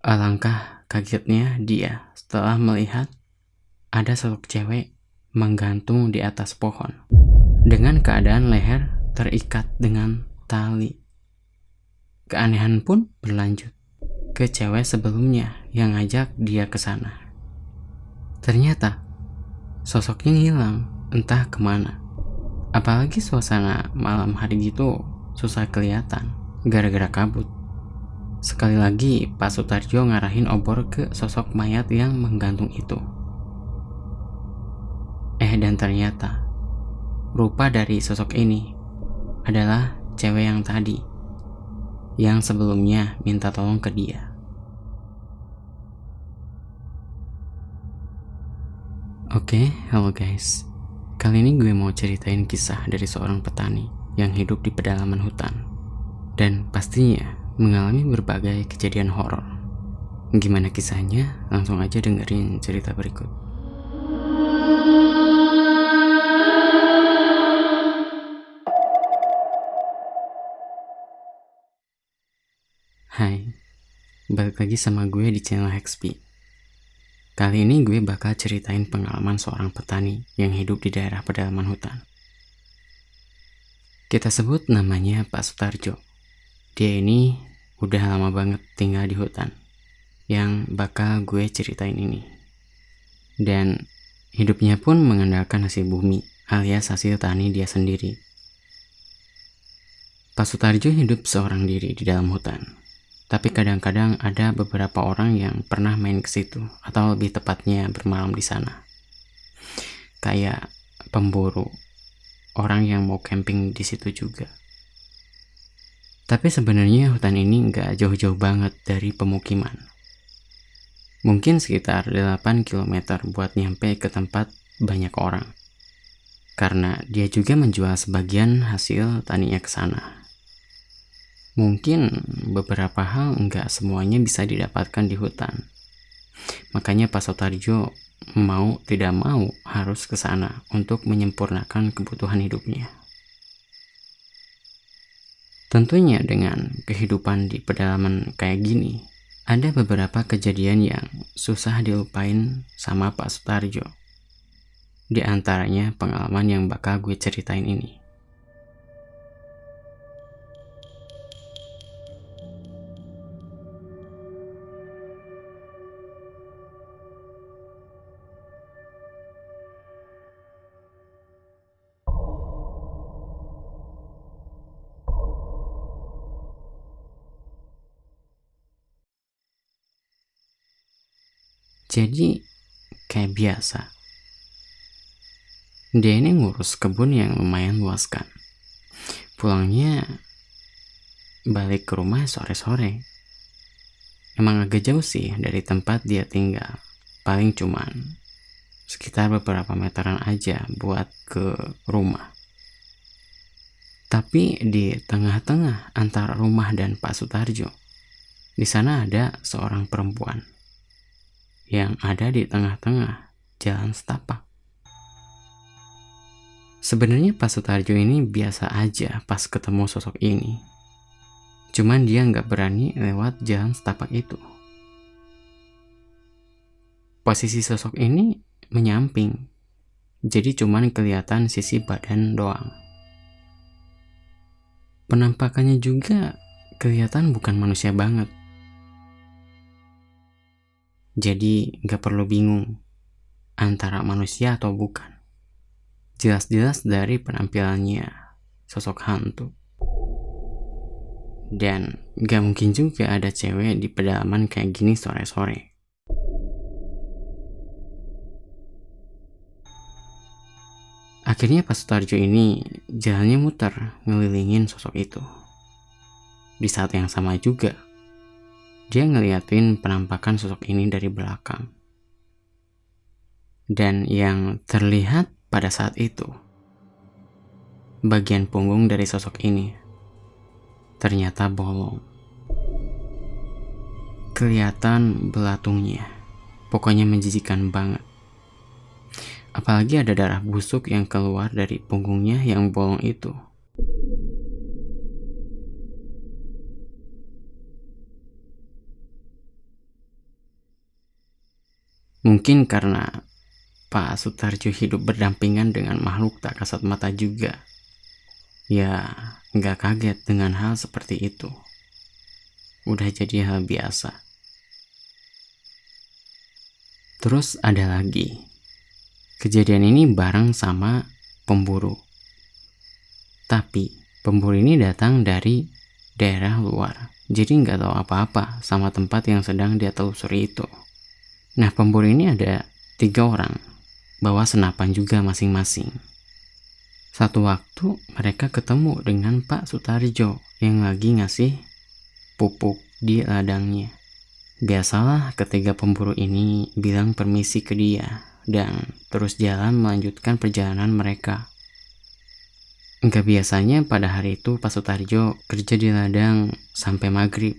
Alangkah kagetnya dia setelah melihat ada sosok cewek menggantung di atas pohon dengan keadaan leher terikat dengan tali. Keanehan pun berlanjut ke cewek sebelumnya yang ngajak dia ke sana. Ternyata sosoknya hilang entah kemana. Apalagi suasana malam hari gitu susah kelihatan gara-gara kabut. Sekali lagi Pak Sutarjo ngarahin obor ke sosok mayat yang menggantung itu. Dan ternyata rupa dari sosok ini adalah cewek yang tadi, yang sebelumnya minta tolong ke dia. Oke, halo guys. Kali ini gue mau ceritain kisah dari seorang petani yang hidup di pedalaman hutan dan pastinya mengalami berbagai kejadian horor. Gimana kisahnya? Langsung aja dengerin cerita berikut. Hai, balik lagi sama gue di channel Hexpi. Kali ini gue bakal ceritain pengalaman seorang petani yang hidup di daerah pedalaman hutan. Kita sebut namanya Pak Sutarjo. Dia ini udah lama banget tinggal di hutan yang bakal gue ceritain ini. Dan hidupnya pun mengandalkan hasil bumi alias hasil tani dia sendiri. Pak Sutarjo hidup seorang diri di dalam hutan. Tapi kadang-kadang ada beberapa orang yang pernah main ke situ atau lebih tepatnya bermalam di sana. Kayak pemburu, orang yang mau camping di situ juga. Tapi sebenarnya hutan ini nggak jauh-jauh banget dari pemukiman. Mungkin sekitar 8 km buat nyampe ke tempat banyak orang. Karena dia juga menjual sebagian hasil taninya ke sana. Mungkin beberapa hal nggak semuanya bisa didapatkan di hutan. Makanya Pak Sutarjo mau tidak mau harus ke sana untuk menyempurnakan kebutuhan hidupnya. Tentunya dengan kehidupan di pedalaman kayak gini, ada beberapa kejadian yang susah dilupain sama Pak Sutarjo. Di antaranya pengalaman yang bakal gue ceritain ini. Jadi kayak biasa, dia ini ngurus kebun yang lumayan luas kan. Pulangnya balik ke rumah sore-sore. Emang agak jauh sih dari tempat dia tinggal. Paling cuman sekitar beberapa meteran aja buat ke rumah. Tapi di tengah-tengah antara rumah dan Pak Sutarjo, di sana ada seorang perempuan yang ada di tengah-tengah jalan setapak. Sebenarnya Pak Sutarjo ini biasa aja pas ketemu sosok ini. Cuman dia nggak berani lewat jalan setapak itu. Posisi sosok ini menyamping, jadi cuman kelihatan sisi badan doang. Penampakannya juga kelihatan bukan manusia banget. Jadi nggak perlu bingung antara manusia atau bukan. Jelas-jelas dari penampilannya sosok hantu. Dan gak mungkin juga ada cewek di pedalaman kayak gini sore-sore. Akhirnya Pak Sutarjo ini jalannya muter ngelilingin sosok itu. Di saat yang sama juga, dia ngeliatin penampakan sosok ini dari belakang. Dan yang terlihat pada saat itu, bagian punggung dari sosok ini ternyata bolong. Kelihatan belatungnya, pokoknya menjijikan banget. Apalagi ada darah busuk yang keluar dari punggungnya yang bolong itu. Mungkin karena Pak Sutarjo hidup berdampingan dengan makhluk tak kasat mata juga. Ya, nggak kaget dengan hal seperti itu. Udah jadi hal biasa. Terus ada lagi. Kejadian ini bareng sama pemburu. Tapi pemburu ini datang dari daerah luar. Jadi nggak tahu apa-apa sama tempat yang sedang dia telusuri itu. Nah, pemburu ini ada 3 orang. Bawa senapan juga masing-masing. Satu waktu mereka ketemu dengan Pak Sutarjo yang lagi ngasih pupuk di ladangnya. Biasalah ketiga pemburu ini bilang permisi ke dia dan terus jalan melanjutkan perjalanan mereka. Enggak biasanya pada hari itu Pak Sutarjo kerja di ladang sampai maghrib.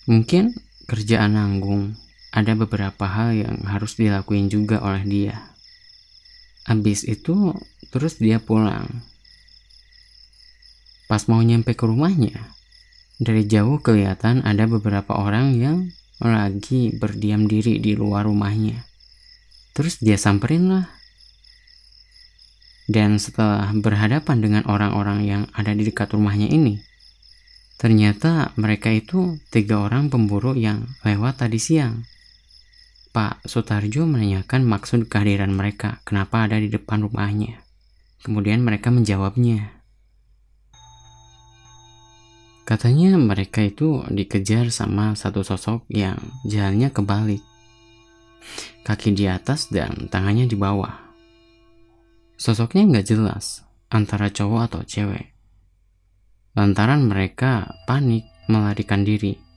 Mungkin kerjaan nanggung, ada beberapa hal yang harus dilakuin juga oleh dia. Habis itu terus dia pulang. Pas mau nyampe ke rumahnya, dari jauh kelihatan ada beberapa orang yang lagi berdiam diri di luar rumahnya. Terus dia samperin lah. Dan setelah berhadapan dengan orang-orang yang ada di dekat rumahnya ini, ternyata mereka itu 3 orang pemburu yang lewat tadi siang. Pak Sutarjo menanyakan maksud kehadiran mereka, kenapa ada di depan rumahnya. Kemudian mereka menjawabnya. Katanya mereka itu dikejar sama satu sosok yang jalannya kebalik. Kaki di atas dan tangannya di bawah. Sosoknya nggak jelas antara cowok atau cewek. Lantaran mereka panik melarikan diri.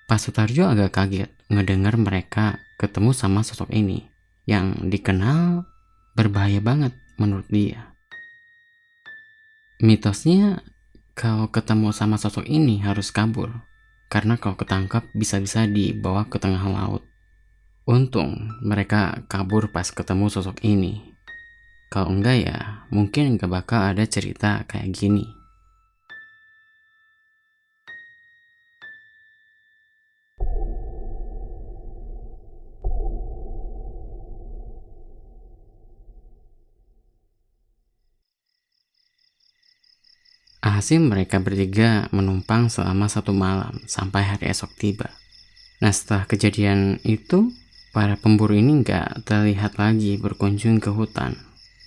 Pak Sutarjo agak kaget ngedengar mereka ketemu sama sosok ini yang dikenal berbahaya banget menurut dia. Mitosnya kalau ketemu sama sosok ini harus kabur, karena kalau ketangkap bisa-bisa dibawa ke tengah laut. Untung mereka kabur pas ketemu sosok ini. Kalau enggak ya mungkin gak bakal ada cerita kayak gini. Alhasil mereka bertiga menumpang selama 1 malam sampai hari esok tiba. Nah, setelah kejadian itu, para pemburu ini gak terlihat lagi berkunjung ke hutan.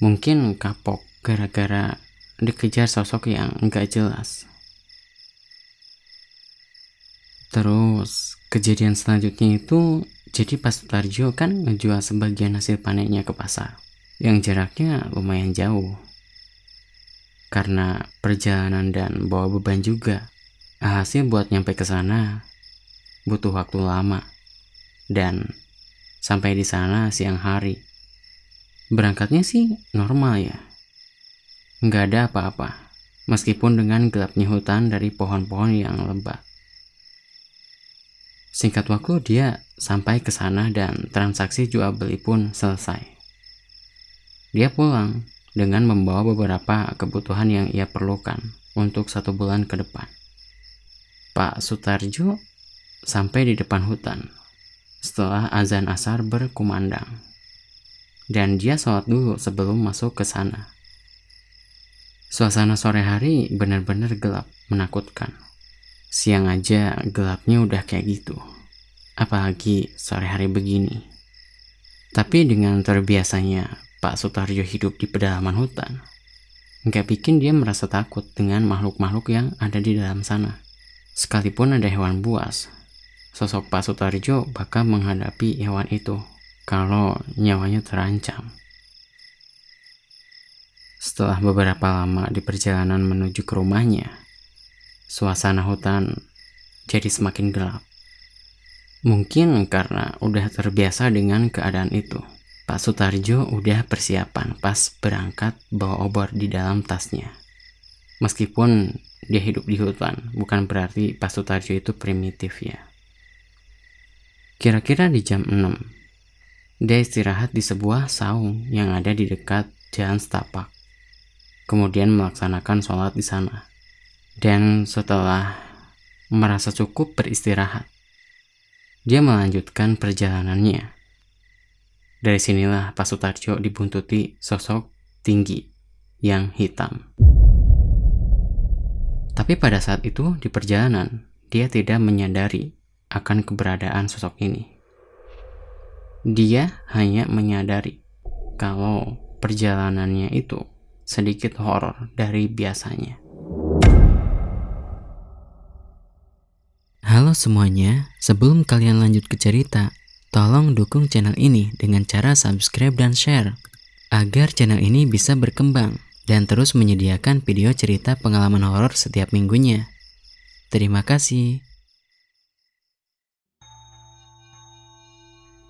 Mungkin kapok gara-gara dikejar sosok yang gak jelas. Terus, kejadian selanjutnya itu, jadi Pak Sutarjo kan ngejual sebagian hasil panennya ke pasar, yang jaraknya lumayan jauh. Karena perjalanan dan bawa beban juga, hasil buat nyampe ke sana butuh waktu lama. Dan sampai di sana siang hari. Berangkatnya sih normal ya. Nggak ada apa-apa, meskipun dengan gelapnya hutan dari pohon-pohon yang lebat. Singkat waktu dia sampai ke sana dan transaksi jual beli pun selesai. Dia pulang dengan membawa beberapa kebutuhan yang ia perlukan untuk 1 bulan ke depan. Pak Sutarjo sampai di depan hutan setelah azan asar berkumandang. Dan dia sholat dulu sebelum masuk ke sana. Suasana sore hari benar-benar gelap, menakutkan. Siang aja gelapnya udah kayak gitu. Apalagi sore hari begini. Tapi dengan terbiasanya Pak Sutarjo hidup di pedalaman hutan, nggak bikin dia merasa takut dengan makhluk-makhluk yang ada di dalam sana. Sekalipun ada hewan buas, sosok Pak Sutarjo bakal menghadapi hewan itu kalau nyawanya terancam. Setelah beberapa lama di perjalanan menuju ke rumahnya, suasana hutan jadi semakin gelap. Mungkin karena udah terbiasa dengan keadaan itu, Pak Sutarjo udah persiapan pas berangkat bawa obor di dalam tasnya. Meskipun dia hidup di hutan, bukan berarti Pak Sutarjo itu primitif ya. Kira-kira di jam 6, dia istirahat di sebuah saung yang ada di dekat jalan setapak. kemudian melaksanakan sholat di sana. Dan setelah merasa cukup beristirahat, dia melanjutkan perjalanannya. Dari sinilah Pak Sutarjo dibuntuti sosok tinggi yang hitam. Tapi pada saat itu di perjalanan, dia tidak menyadari akan keberadaan sosok ini. Dia hanya menyadari kalau perjalanannya itu sedikit horor dari biasanya. Halo semuanya, sebelum kalian lanjut ke cerita, tolong dukung channel ini dengan cara subscribe dan share, agar channel ini bisa berkembang dan terus menyediakan video cerita pengalaman horor setiap minggunya. Terima kasih.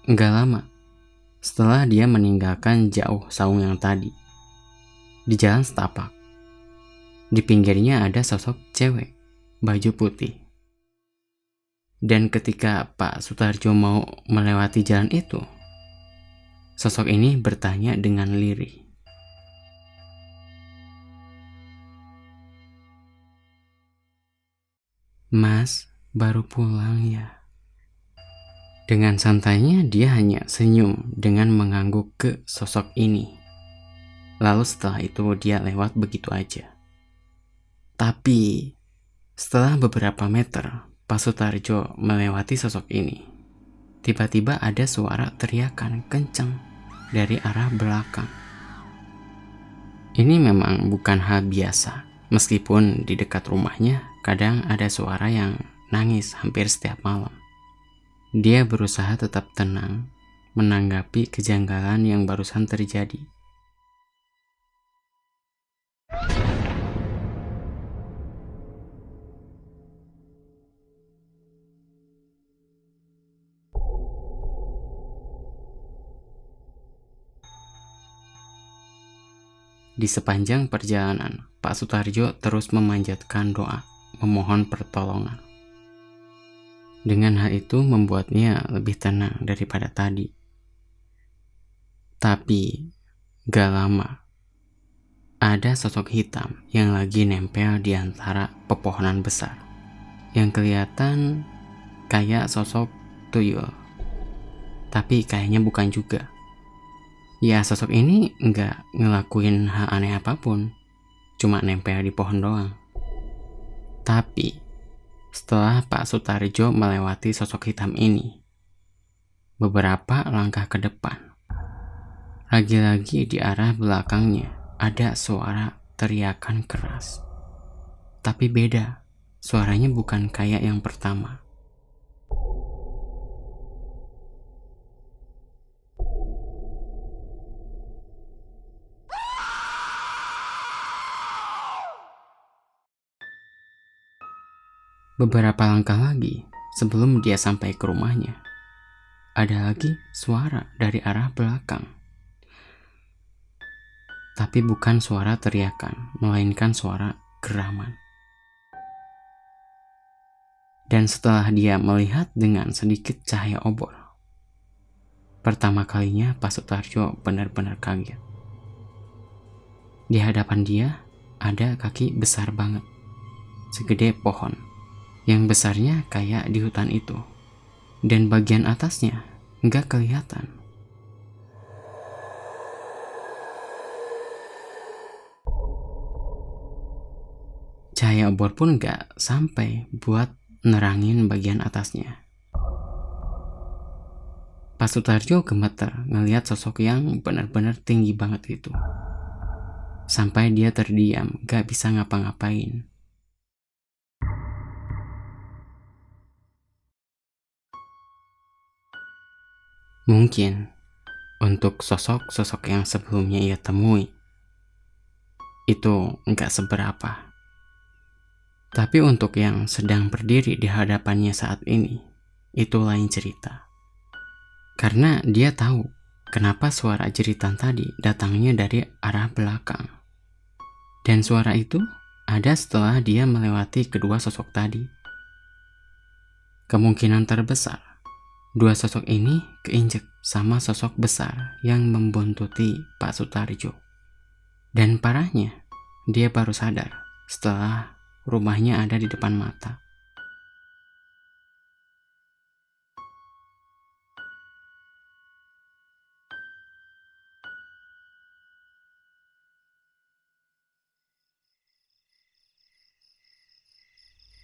Gak lama, setelah dia meninggalkan jauh saung yang tadi, di jalan setapak, di pinggirnya ada sosok cewek, baju putih. Dan ketika Pak Sutarjo mau melewati jalan itu, sosok ini bertanya dengan lirih. Mas, baru pulang ya? Dengan santainya dia hanya senyum dengan mengangguk ke sosok ini. Lalu setelah itu dia lewat begitu aja. Tapi setelah beberapa meter Pak Sutarjo melewati sosok ini, tiba-tiba ada suara teriakan kencang dari arah belakang. Ini memang bukan hal biasa, meskipun di dekat rumahnya kadang ada suara yang nangis hampir setiap malam. Dia berusaha tetap tenang menanggapi kejanggalan yang barusan terjadi. Di sepanjang perjalanan, Pak Sutarjo terus memanjatkan doa, memohon pertolongan. Dengan hal itu membuatnya lebih tenang daripada tadi. Tapi gak lama, ada sosok hitam yang lagi nempel di antara pepohonan besar, yang kelihatan kayak sosok tuyul. Tapi kayaknya bukan juga. Ya, sosok ini nggak ngelakuin hal aneh apapun, cuma nempel di pohon doang. Tapi setelah Pak Sutarjo melewati sosok hitam ini, beberapa langkah ke depan, lagi-lagi di arah belakangnya ada suara teriakan keras. Tapi beda, suaranya bukan kayak yang pertama. Beberapa langkah lagi sebelum dia sampai ke rumahnya, ada lagi suara dari arah belakang. Tapi bukan suara teriakan, melainkan suara geraman. Dan setelah dia melihat dengan sedikit cahaya obor, pertama kalinya Pak Sutarjo benar-benar kaget. Di hadapan dia ada kaki besar banget, segede pohon, yang besarnya kayak di hutan itu, dan bagian atasnya nggak kelihatan. Cahaya obor pun nggak sampai buat nerangin bagian atasnya. Pak Sutarjo gemeter ngelihat sosok yang benar-benar tinggi banget itu. Sampai dia terdiam, gak bisa ngapa-ngapain. Mungkin untuk sosok-sosok yang sebelumnya ia temui, itu nggak seberapa. Tapi untuk yang sedang berdiri di hadapannya saat ini, itu lain cerita. Karena dia tahu kenapa suara jeritan tadi datangnya dari arah belakang. Dan suara itu ada setelah dia melewati kedua sosok tadi. Kemungkinan terbesar, dua sosok ini keinjek sama sosok besar yang membuntuti Pak Sutarjo. Dan parahnya, Dia baru sadar setelah rumahnya ada di depan mata.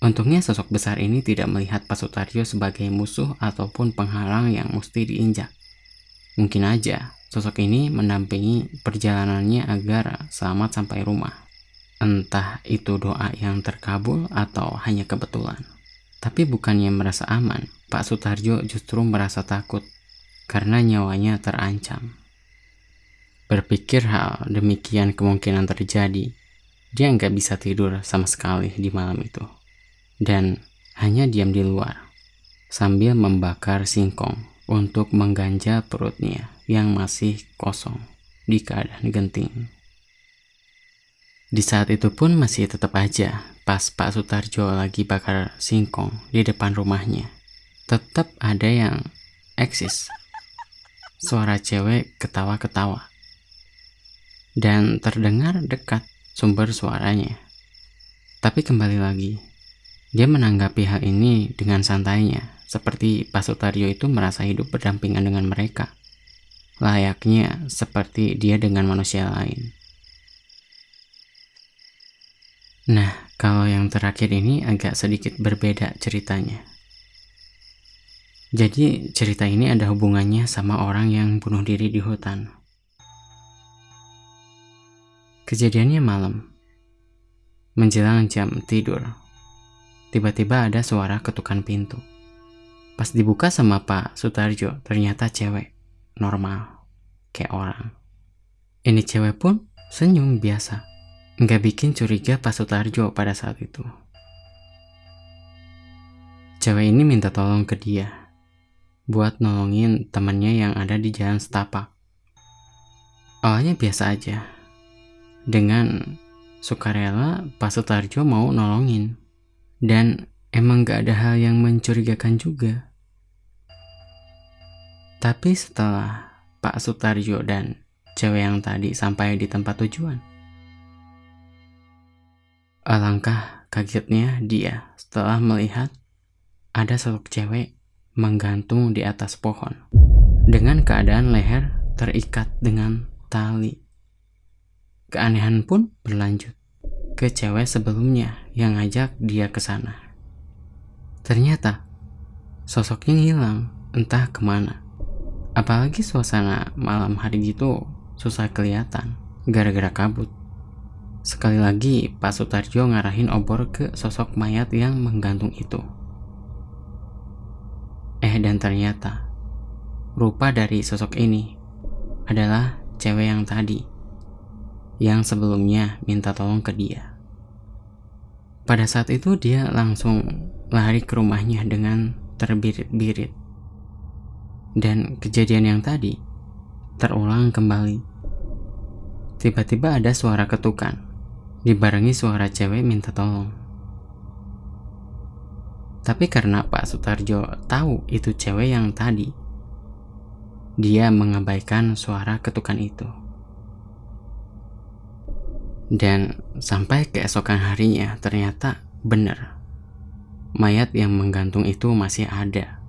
Untungnya sosok besar ini tidak melihat Pak Sutarjo sebagai musuh ataupun penghalang yang mesti diinjak. Mungkin aja sosok ini mendampingi perjalanannya agar selamat sampai rumah. Entah itu doa yang terkabul atau hanya kebetulan. Tapi bukannya merasa aman, Pak Sutarjo justru merasa takut karena nyawanya terancam. Berpikir hal demikian kemungkinan terjadi, dia nggak bisa tidur sama sekali di malam itu. Dan hanya diam di luar sambil membakar singkong untuk mengganja perutnya yang masih kosong di keadaan genting. Di saat itu pun masih tetap aja pas Pak Sutarjo lagi bakar singkong di depan rumahnya, tetap ada yang eksis. Suara cewek ketawa-ketawa dan terdengar dekat sumber suaranya. Tapi kembali lagi, dia menanggapi hal ini dengan santainya, seperti Pak Sutarjo itu merasa hidup berdampingan dengan mereka, layaknya seperti dia dengan manusia lain. Nah, kalau yang terakhir ini agak sedikit berbeda ceritanya. Jadi cerita ini ada hubungannya sama orang yang bunuh diri di hutan. Kejadiannya malam, menjelang jam tidur. Tiba-tiba ada suara ketukan pintu. Pas dibuka sama Pak Sutarjo, ternyata cewek, normal, kayak orang. Ini cewek pun senyum biasa, nggak bikin curiga Pak Sutarjo pada saat itu. Cewek ini minta tolong ke dia, buat nolongin temannya yang ada di jalan setapak. Awalnya biasa aja, dengan sukarela Pak Sutarjo mau nolongin. Dan emang gak ada hal yang mencurigakan juga. Tapi setelah Pak Sutarjo dan cewek yang tadi sampai di tempat tujuan, alangkah kagetnya dia setelah melihat ada sosok cewek menggantung di atas pohon dengan keadaan leher terikat dengan tali. Keanehan pun berlanjut ke cewek sebelumnya yang ngajak dia ke sana. Ternyata sosoknya hilang, entah kemana. Apalagi suasana malam hari gitu susah kelihatan gara-gara kabut. Sekali lagi Pak Sutarjo ngarahin obor ke sosok mayat yang menggantung itu. Dan ternyata rupa dari sosok ini adalah cewek yang tadi, yang sebelumnya minta tolong ke dia. Pada saat itu dia langsung lari ke rumahnya dengan terbirit-birit. Dan kejadian yang tadi terulang kembali. Tiba-tiba ada suara ketukan, dibarengi suara cewek minta tolong. Tapi karena Pak Sutarjo tahu itu cewek yang tadi, dia mengabaikan suara ketukan itu. Dan sampai keesokan harinya ternyata benar, mayat yang menggantung itu masih ada.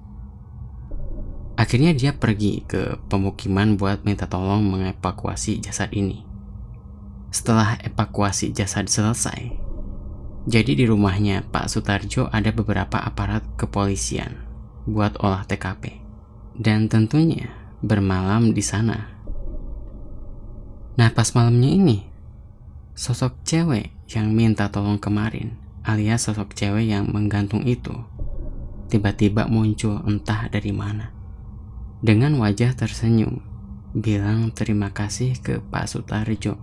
Akhirnya dia pergi ke pemukiman buat minta tolong mengevakuasi jasad ini. Setelah evakuasi jasad selesai, jadi di rumahnya Pak Sutarjo ada beberapa aparat kepolisian buat olah TKP. Dan tentunya bermalam di sana. Nah, pas malamnya ini, sosok cewek yang minta tolong kemarin, alias sosok cewek yang menggantung itu, tiba-tiba muncul entah dari mana. Dengan wajah tersenyum, bilang terima kasih ke Pak Sutarjo.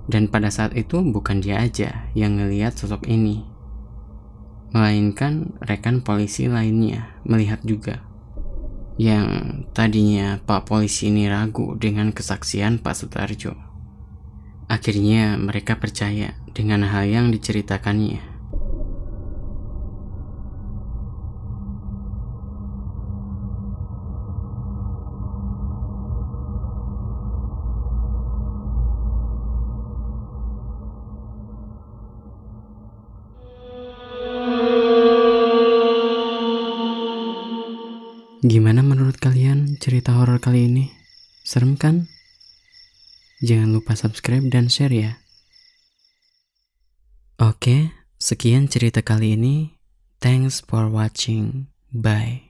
Dan pada saat itu bukan dia aja yang ngelihat sosok ini, melainkan rekan polisi lainnya melihat juga. Yang tadinya Pak Polisi ini ragu dengan kesaksian Pak Sutarjo. Akhirnya mereka percaya dengan hal yang diceritakannya. Gimana menurut kalian cerita horor kali ini? Serem kan? Jangan lupa subscribe dan share ya. Oke, sekian cerita kali ini. Thanks for watching. Bye.